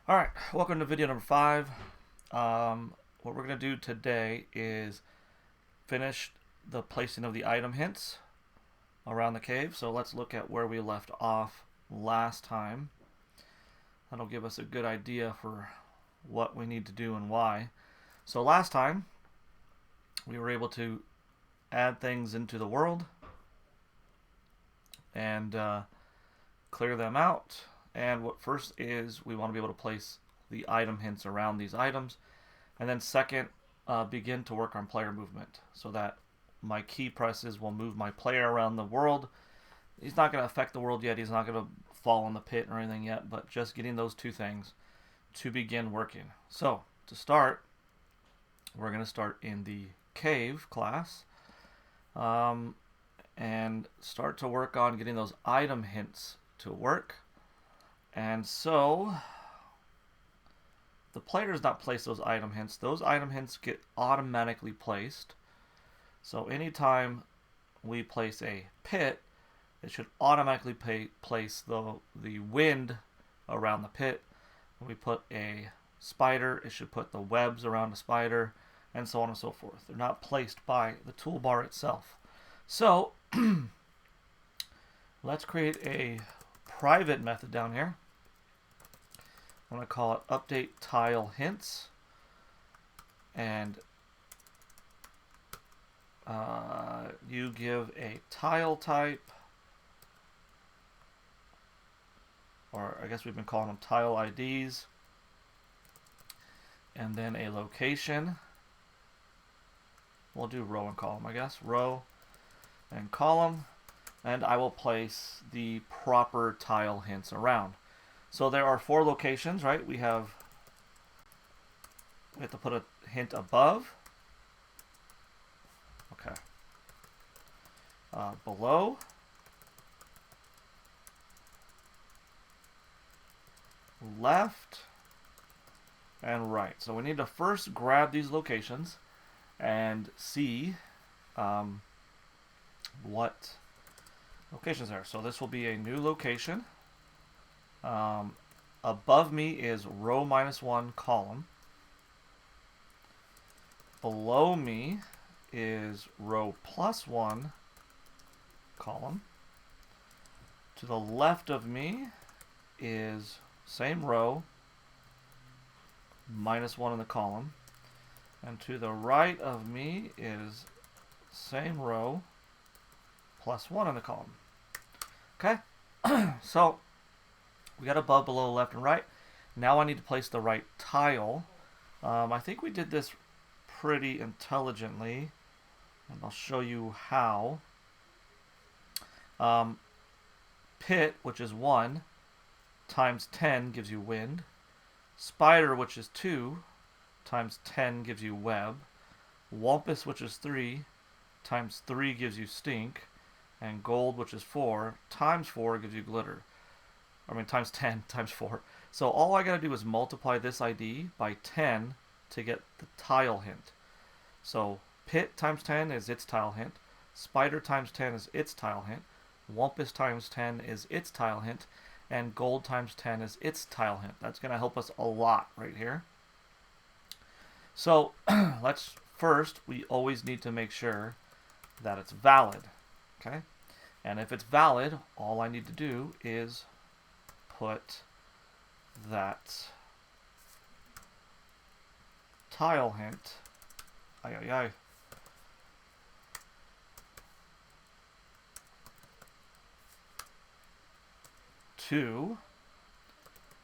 All right, welcome to video number 5. What we're going to do today is finish the placing of the item hints around the cave. So let's look at where we left off last time. That'll give us a good idea for what we need to do and why. So last time we were able to add things into the world and clear them out. And what first is we want to be able to place the item hints around these items. And then second, begin to work on player movement so that my key presses will move my player around the world. He's not going to affect the world yet. He's not going to fall in the pit or anything yet, but just getting those two things to begin working. So to start, we're going to start in the cave class and start to work on getting those item hints to work. And so the player does not place those item hints. Those item hints get automatically placed. So anytime we place a pit, it should automatically place the wind around the pit. When we put a spider, it should put the webs around the spider, and so on and so forth. They're not placed by the toolbar itself. So let's create a private method down here. I'm going to call it update tile hints, and you give a tile type, or I guess we've been calling them tile IDs, and then a location. We'll do row and column, I guess. Row and column, and I will place the proper tile hints around. So there are 4 locations, right? We have to put a hint above. Okay. Below. Left. And right. So we need to first grab these locations and see what locations there are. So this will be a new location. Above me is row -1 column. Below me is row +1 column. To the left of me is same row -1 in the column. And to the right of me is same row +1 in the column. Okay? So we got above, below, left, and right. Now I need to place the right tile. I think we did this pretty intelligently, and I'll show you how. Pit, which is 1, times 10 gives you wind. Spider, which is 2, times 10 gives you web. Wumpus, which is 3, times 3 gives you stink. And gold, which is 4, times 4 gives you glitter. Times 10 times 4. So all I got to do is multiply this ID by 10 to get the tile hint. So pit times 10 is its tile hint. Spider times 10 is its tile hint. Wumpus times 10 is its tile hint. And gold times 10 is its tile hint. That's going to help us a lot right here. So we always need to make sure that it's valid. Okay? And if it's valid, all I need to do is put that tile hint to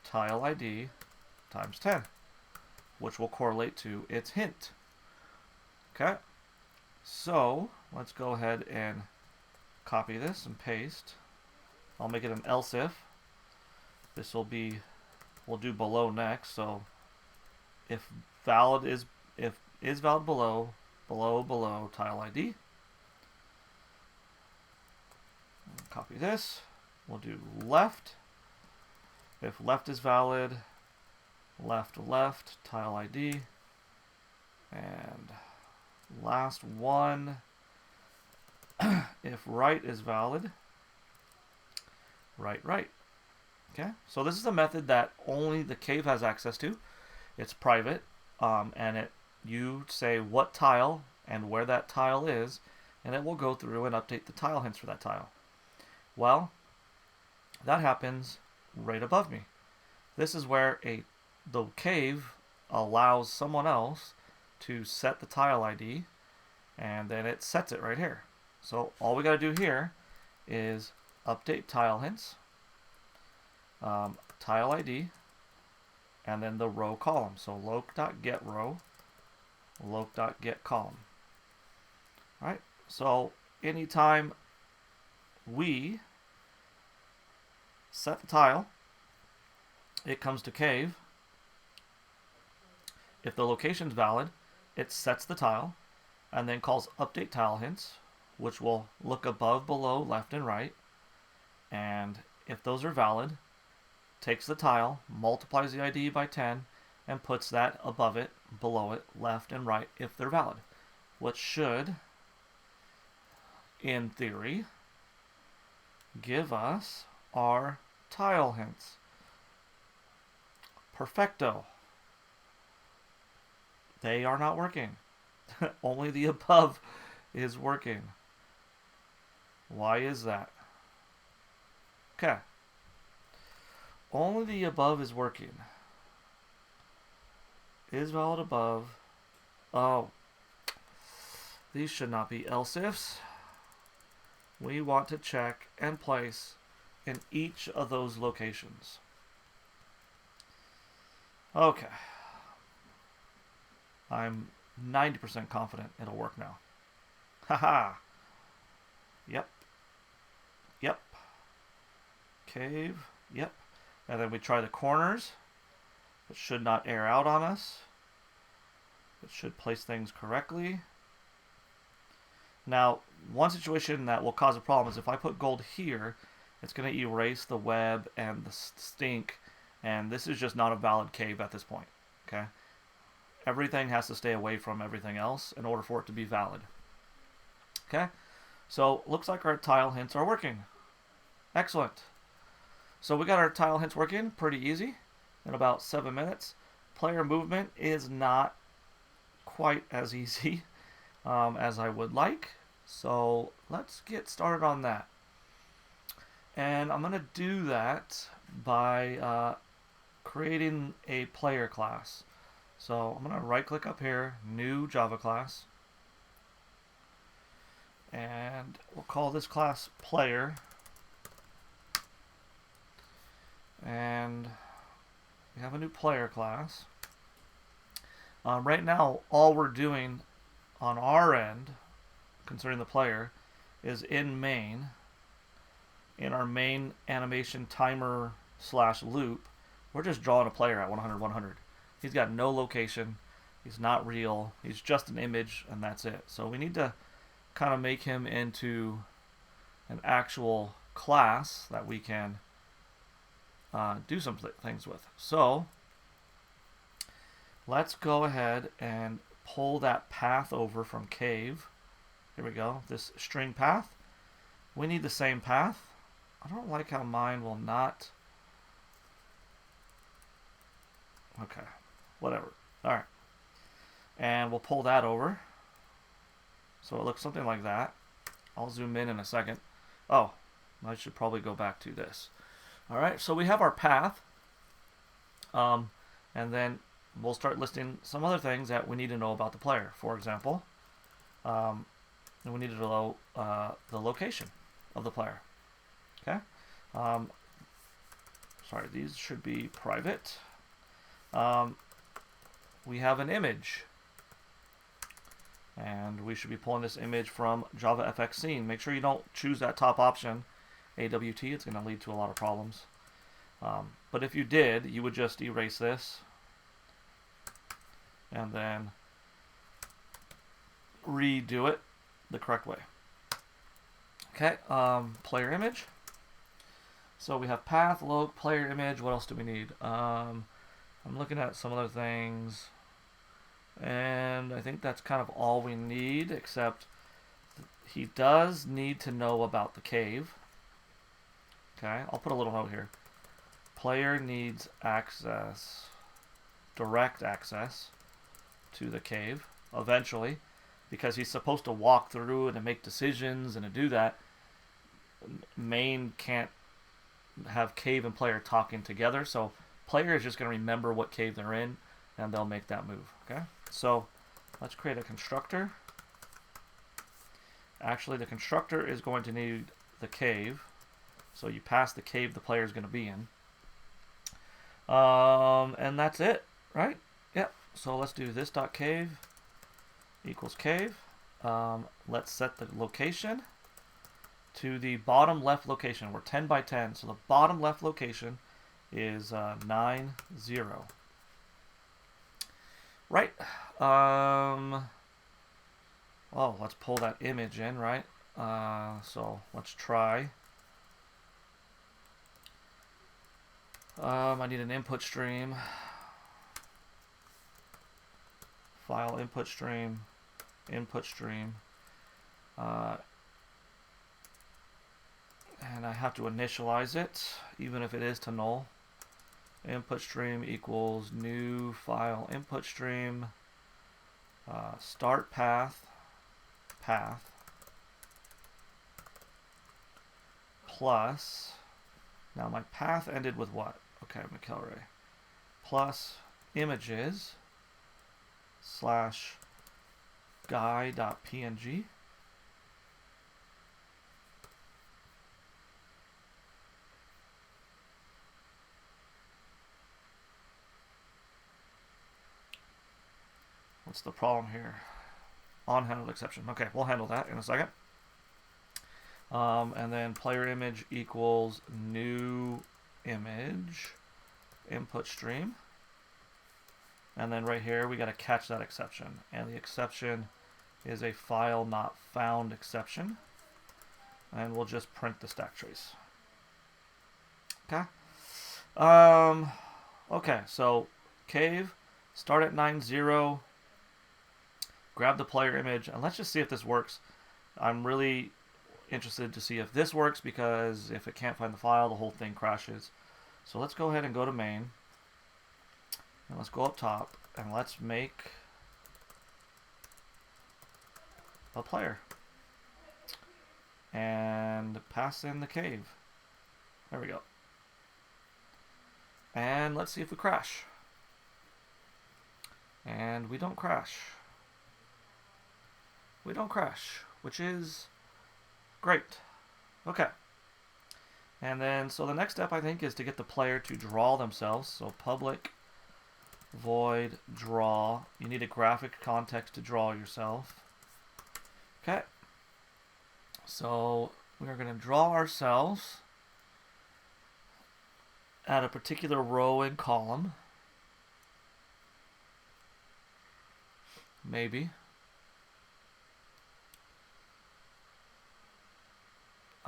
tile ID times 10, which will correlate to its hint. Okay, so let's go ahead and copy this and paste. I'll make it an else if. This will be, we'll do below next. So if valid is valid below tile ID. Copy this. We'll do left. If left is valid, left tile ID. And last one, if right is valid, right. Okay, so this is a method that only the cave has access to. It's private, and you say what tile and where that tile is, and it will go through and update the tile hints for that tile. Well, that happens right above me. This is where the cave allows someone else to set the tile ID, and then it sets it right here. So all we got to do here is update tile hints, tile ID, and then the row column. So loc.getRow, loc.getColumn. All right. So anytime we set the tile, it comes to cave. If the location's valid, it sets the tile and then calls update tile hints, which will look above, below, left, and right. And if those are valid, takes the tile, multiplies the ID by 10, and puts that above it, below it, left, and right if they're valid, which should, in theory, give us our tile hints. Perfecto. They are not working. Only the above is working. Why is that? Okay. Only the above is working. Is valid above. Oh. These should not be else ifs. We want to check and place in each of those locations. Okay. I'm 90% confident it'll work now. Haha. Yep. Yep. Cave. Yep. And then we try the corners. It should not air out on us. It should place things correctly. Now, one situation that will cause a problem is if I put gold here, it's going to erase the web and the stink, and this is just not a valid cave at this point. Okay? Everything has to stay away from everything else in order for it to be valid. Okay? So, looks like our tile hints are working. Excellent. So we got our tile hints working pretty easy in about 7 minutes. Player movement is not quite as easy as I would like. So let's get started on that. And I'm going to do that by creating a player class. So I'm going to right click up here, new Java class. And we'll call this class player. And we have a new player class. Right now, all we're doing on our end, concerning the player, is in main, in our main animation timer / loop, we're just drawing a player at 100, 100. He's got no location. He's not real. He's just an image, and that's it. So we need to kind of make him into an actual class that we can do some things with. So let's go ahead and pull that path over from cave. Here we go, this string path. We need the same path. I don't like how mine will not. Okay, whatever. Alright. And we'll pull that over. So it looks something like that. I'll zoom in a second. Oh, I should probably go back to this. Alright, so we have our path, and then we'll start listing some other things that we need to know about the player. For example, we need to know the location of the player. Okay? Sorry, these should be private. We have an image, and we should be pulling this image from Java FX Scene. Make sure you don't choose that top option, AWT. It's going to lead to a lot of problems. But if you did, you would just erase this and then redo it the correct way. Okay, player image. So we have path, log, player image. What else do we need? I'm looking at some other things, and I think that's kind of all we need, except he does need to know about the cave. Okay, I'll put a little note here. player needs access, direct access to the cave eventually, because he's supposed to walk through it and make decisions and to do that. Main can't have cave and player talking together, so player is just going to remember what cave they're in and they'll make that move. Okay, so let's create a constructor. Actually, the constructor is going to need the cave, so you pass the cave the player is going to be in, and that's it, right? Yep. So let's do this dot cave equals cave. Let's set the location to the bottom left location. We're 10 by 10, so the bottom left location is 9, 0. Right. Oh, let's pull that image in, right? So let's try. I need an input stream. File input stream. Input stream. And I have to initialize it, even if it is to null. Input stream equals new file input stream. Start path. Plus, now my path ended with what? Okay, McElroy. Plus images / guy.png. What's the problem here? On-handled exception. Okay, we'll handle that in a second. And then player image equals new image input stream. And then right here we got to catch that exception. And the exception is a file not found exception. And we'll just print the stack trace. Okay. Okay, so cave, start at 9, 0. Grab the player image, and let's just see if this works. I'm really interested to see if this works, because if it can't find the file, the whole thing crashes. So let's go ahead and go to main. And let's go up top, and let's make a player. And pass in the cave. There we go. And let's see if we crash. And we don't crash. We don't crash, which is great. Okay. And then, so the next step, I think, is to get the player to draw themselves. So public void draw. You need a graphic context to draw yourself. Okay. So we are going to draw ourselves at a particular row and column. Maybe.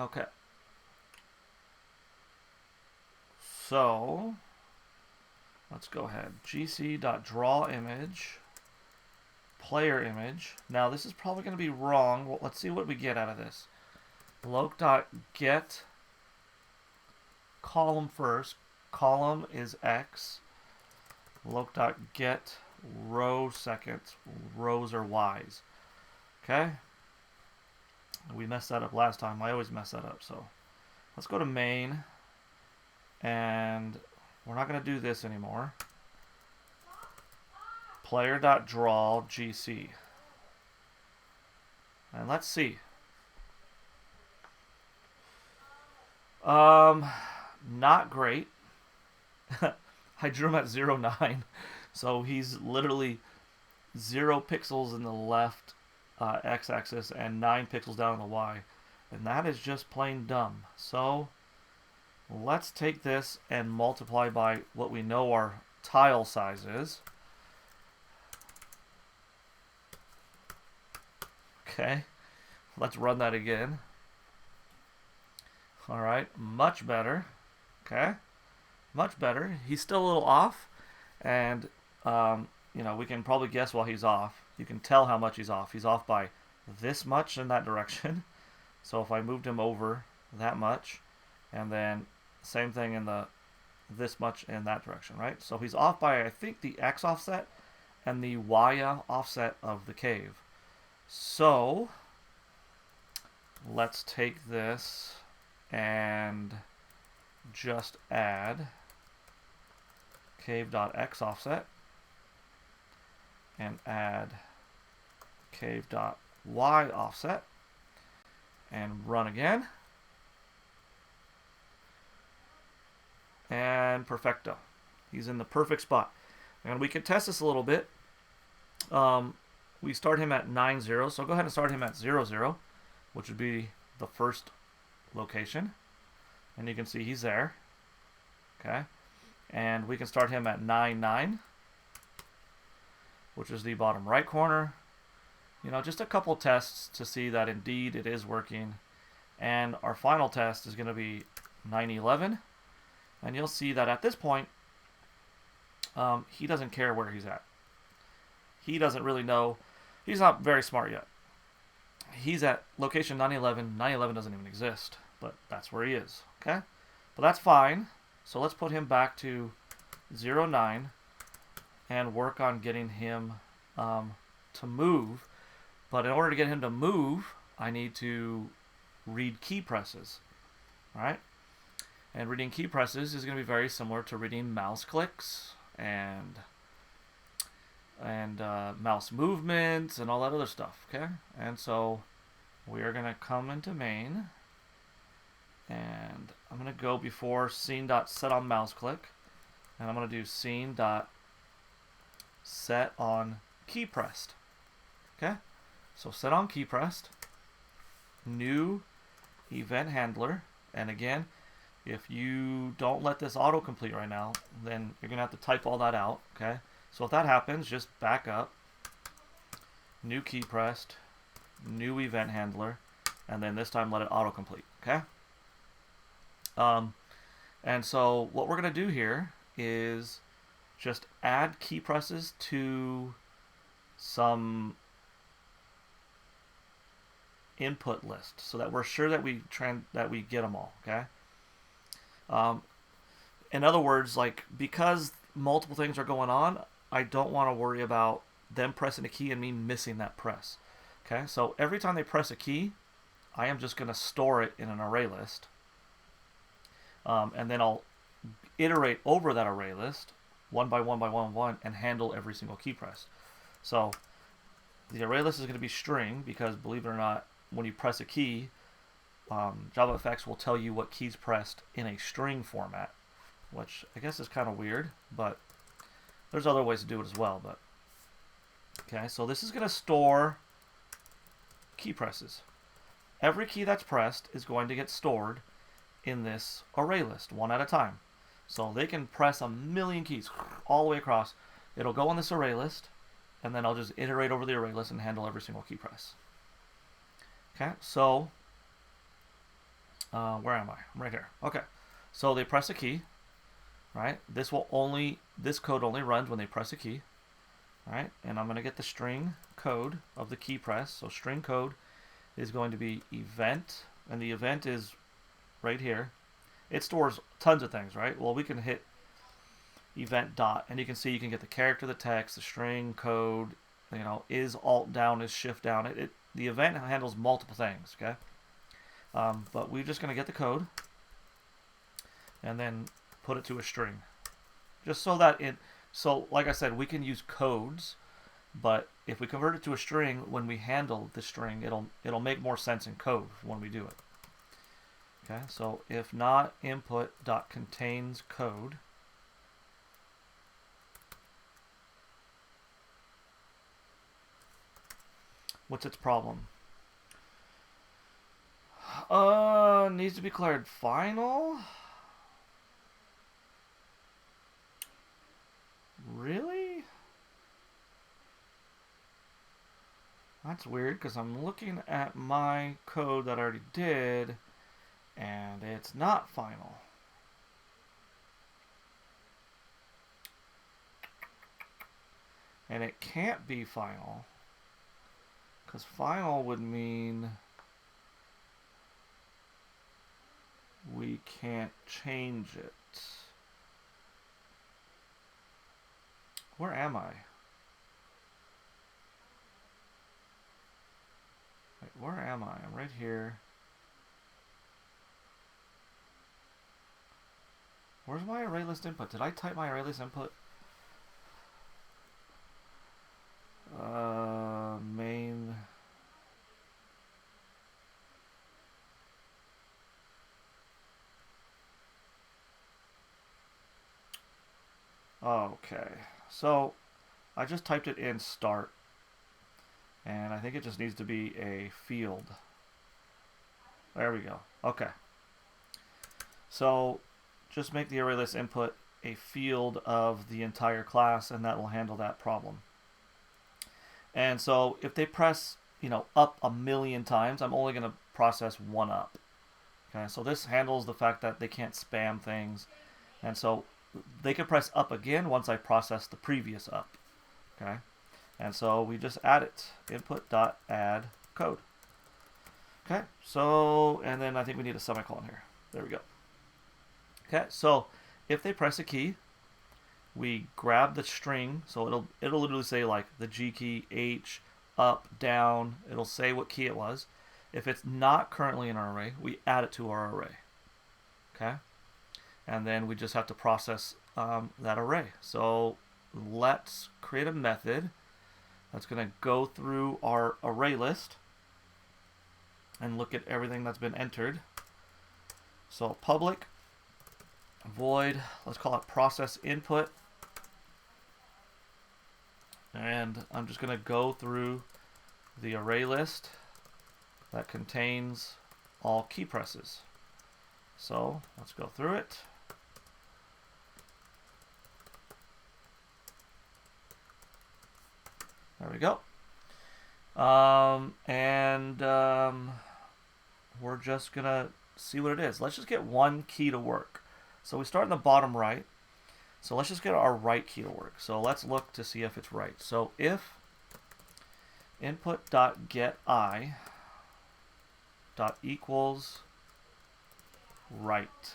Okay. So let's go ahead. gc.drawImage, player image. Now this is probably going to be wrong. Well, let's see what we get out of this. Loc.get column first. Column is X. Loc.get row second. Rows are Y's. Okay. We messed that up last time. I always mess that up. So let's go to main. And we're not going to do this anymore. Player.draw GC. And let's see. Not great. I drew him at 0, 9. So he's literally 0 pixels in the left x-axis and 9 pixels down on the y. And that is just plain dumb. So let's take this and multiply by what we know our tile size is. Okay, let's run that again. Alright, much better. Okay, much better. He's still a little off, and you know, we can probably guess while he's off. You can tell how much he's off. He's off by this much in that direction. So if I moved him over that much, and then same thing in the this much in that direction, right? So he's off by, I think, the X offset and the Y offset of the cave. So let's take this and just add cave.x offset and add cave.y offset and run again. And perfecto. He's in the perfect spot. And we can test this a little bit. We start him at 9, 0. So go ahead and start him at 0, 0, which would be the first location. And you can see he's there. Okay. And we can start him at 9, 9, which is the bottom right corner. You know, just a couple tests to see that indeed it is working. And our final test is going to be 9, 11. And you'll see that at this point, he doesn't care where he's at. He doesn't really know. He's not very smart yet. He's at location 911. 911 doesn't even exist, but that's where he is. Okay? But that's fine. So let's put him back to 0, 9 and work on getting him to move. But in order to get him to move, I need to read key presses. All right? And reading key presses is going to be very similar to reading mouse clicks and mouse movements and all that other stuff, okay? And so we are going to come into main, and I'm going to go before scene.set on mouse click, and I'm going to do scene.set on key pressed, okay? So set on key pressed, new event handler, and again, if you don't let this autocomplete right now, then you're going to have to type all that out, okay? So if that happens, just back up, new key pressed, new event handler, and then this time let it autocomplete, okay? And so what we're going to do here is just add key presses to some input list so that we're sure that we get them all, okay? In other words, like, because multiple things are going on, I don't want to worry about them pressing a key and me missing that press. Okay, so every time they press a key, I am just going to store it in an array list. And then I'll iterate over that array list, one by one by one by one, and handle every single key press. So the array list is going to be string because, believe it or not, when you press a key, JavaFX will tell you what keys pressed in a string format, which I guess is kind of weird, but there's other ways to do it as well. But okay, so this is going to store key presses. Every key that's pressed is going to get stored in this array list, one at a time. So they can press a million keys all the way across. It'll go on this array list, and then I'll just iterate over the array list and handle every single key press. Okay, so where am I? I'm right here. Okay, so they press a key, right? This code only runs when they press a key, right? And I'm going to get the string code of the key press. So string code is going to be event, and the event is right here. It stores tons of things, right? Well, we can hit event dot, and you can see you can get the character, the text, the string code. You know, is alt down, is shift down. The event handles multiple things, okay? But we're just going to get the code and then put it to a string, just so that so like I said, we can use codes, but if we convert it to a string, when we handle the string, it'll make more sense in code when we do it. Okay, so if not input dot contains code, what's its problem? Needs to be declared final? Really? That's weird, because I'm looking at my code that I already did, and it's not final. And it can't be final, because final would mean we can't change it. Where am I? Wait, where am I? I'm right here. Where's my array list input? Did I type my array list input? Main. Okay, so I just typed it in start, and I think it just needs to be a field. There we go. Okay. So just make the array list input a field of the entire class, and that will handle that problem. And so if they press, up a million times, I'm only going to process one up. Okay, so this handles the fact that they can't spam things. And so they can press up again once I process the previous up. Okay, and so we just add it, input.add code. Okay, so, and then I think we need a semicolon here. There we go. Okay, so if they press a key, we grab the string, so it'll literally say like the G key, H, up, down. It'll say what key it was. If it's not currently in our array, we add it to our array. Okay, and then we just have to process that array. So let's create a method that's going to go through our array list and look at everything that's been entered. So public void, let's call it process input, and I'm just going to go through the array list that contains all key presses. So let's go through it. There we go. We're just going to see what it is. Let's just get one key to work. So we start in the bottom right. So let's just get our right key to work. So let's look to see if it's right. So if input.getI dot equals right.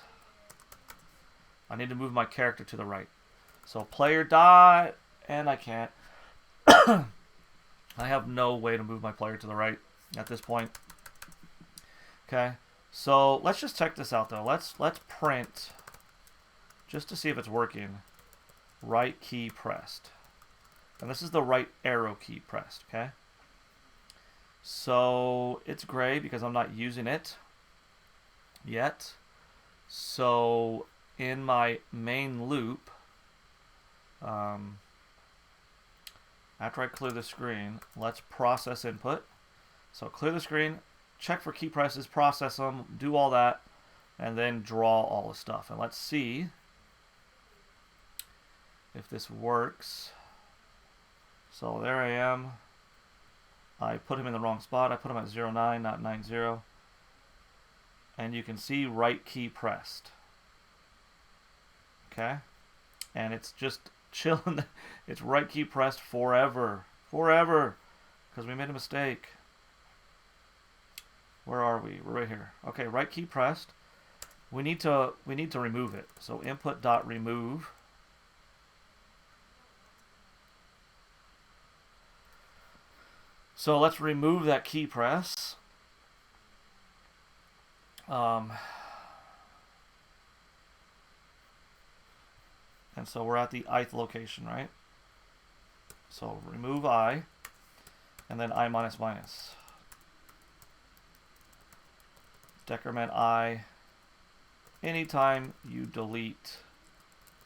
I need to move my character to the right. So player dot, and I can't. I have no way to move my player to the right at this point. Okay, so let's just check this out though. Let's print, just to see if it's working, right key pressed. And this is the right arrow key pressed, okay? So it's gray because I'm not using it yet. So in my main loop, after I clear the screen, let's process input. So clear the screen, check for key presses, process them, do all that, and then draw all the stuff. And let's see if this works. So there I am. I put him in the wrong spot. I put him at 09, not 90. And you can see right key pressed. Okay? And it's just chilling. It's right key pressed forever. Forever. Because we made a mistake. Where are we? We're right here. Okay, right key pressed. We need to remove it. So input.remove. So let's remove that key press. And so we're at the ith location, right? So remove I, and then I minus minus. Decrement I anytime you delete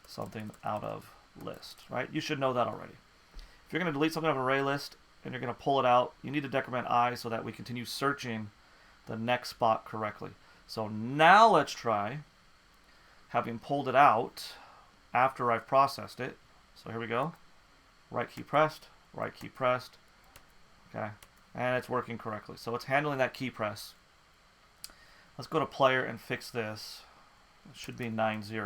something out of list, right? You should know that already. If you're going to delete something out of an array list and you're going to pull it out, you need to decrement I so that we continue searching the next spot correctly. So now let's try having pulled it out after I've processed it. So here we go. Right key pressed, right key pressed. Okay, and it's working correctly. So it's handling that key press. Let's go to player and fix this. It should be 90.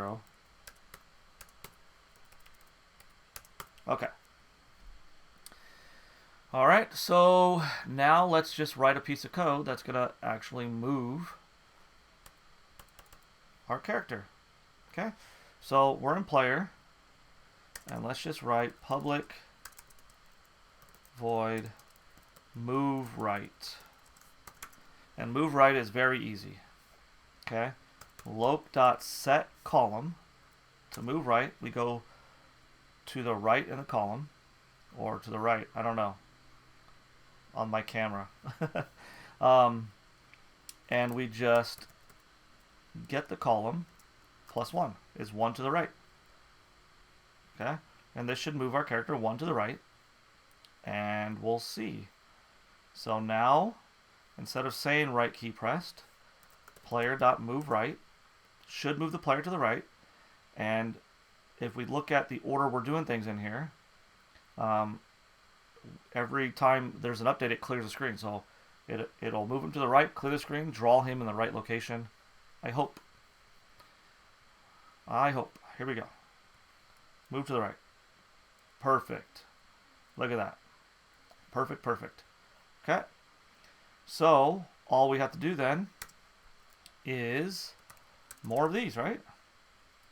Okay. All right, so now let's just write a piece of code that's going to actually move our character. Okay, so we're in player. And let's just write public void move right. And move right is very easy. Okay? Loc.set column. To move right, we go to the right in the column, or to the right, I don't know, on my camera. And we just get the column plus 1 is 1 to the right. Okay? And this should move our character 1 to the right. And we'll see. So now, instead of saying right key pressed, player.moveRight should move the player to the right. And if we look at the order we're doing things in here, every time there's an update, it clears the screen. So it'll move him to the right, clear the screen, draw him in the right location. I hope. Here we go. Move to the right. Perfect. Look at that. Perfect, perfect. Okay. So all we have to do then is more of these, right?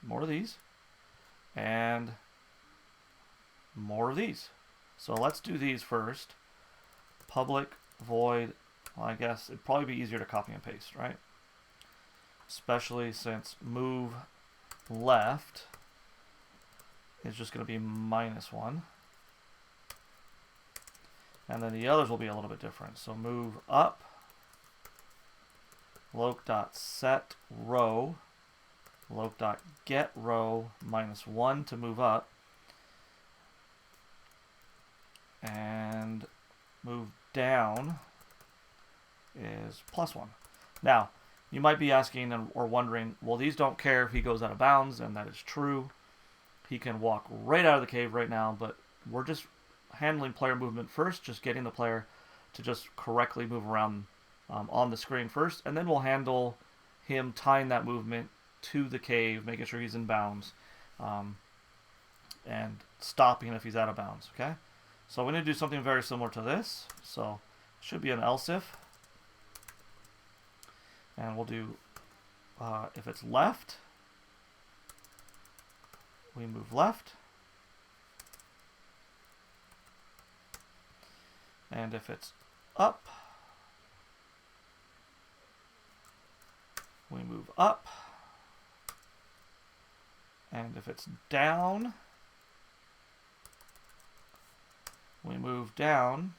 More of these. And more of these. So let's do these first. Public void. Well, I guess it'd probably be easier to copy and paste, right? Especially since move left is just going to be -1. And then the others will be a little bit different. So move up. Loc.set row. Loc.get row -1 to move up. And move down is +1. Now, you might be asking or wondering, well, these don't care if he goes out of bounds, and that is true. He can walk right out of the cave right now, but we're just handling player movement first, just getting the player to just correctly move around on the screen first, and then we'll handle him tying that movement to the cave, making sure he's in bounds, and stopping if he's out of bounds, okay? So we're going to do something very similar to this. So it should be an else if. And we'll do, if it's left, we move left. And if it's up, we move up. And if it's down, we move down.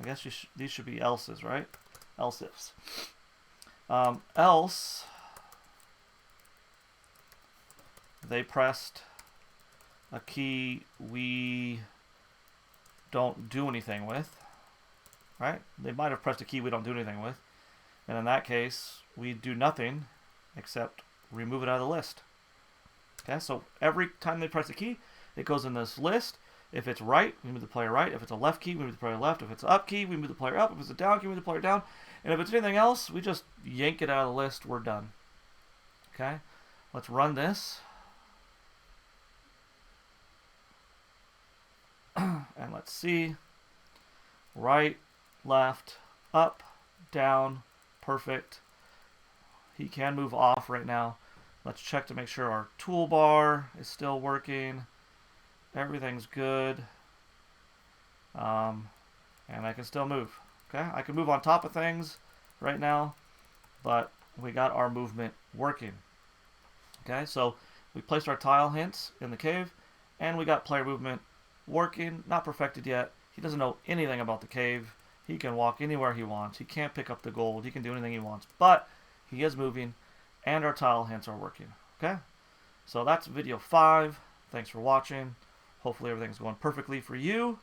I guess these should be else's, right? Else ifs. Else, they pressed a key we don't do anything with, right? They might have pressed a key we don't do anything with. And in that case, we do nothing except remove it out of the list. Okay, so every time they press a key, it goes in this list. If it's right, we move the player right. If it's a left key, we move the player left. If it's up key, we move the player up. If it's a down key, we move the player down. And if it's anything else, we just yank it out of the list. We're done. Okay, let's run this. And let's see. Right, left, up, down, perfect. He can move off right now. Let's check to make sure our toolbar is still working. Everything's good. And I can still move. Okay, I can move on top of things right now, but we got our movement working. Okay, so we placed our tile hints in the cave, and we got player movement working, not perfected yet. He doesn't know anything about the cave. He can walk anywhere he wants. He can't pick up the gold. He can do anything he wants, but he is moving, and our tile hints are working. Okay, so that's video 5. Thanks for watching. Hopefully everything's going perfectly for you.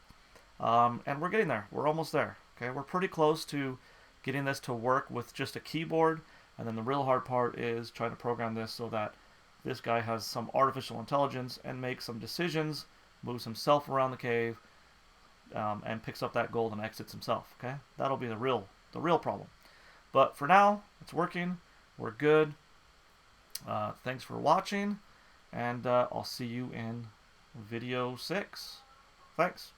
And we're getting there. We're almost there. Okay, we're pretty close to getting this to work with just a keyboard. And then the real hard part is trying to program this so that this guy has some artificial intelligence and makes some decisions, moves himself around the cave, and picks up that gold and exits himself. Okay, that'll be the real problem. But for now, it's working. We're good. Thanks for watching, and I'll see you in video 6. Thanks.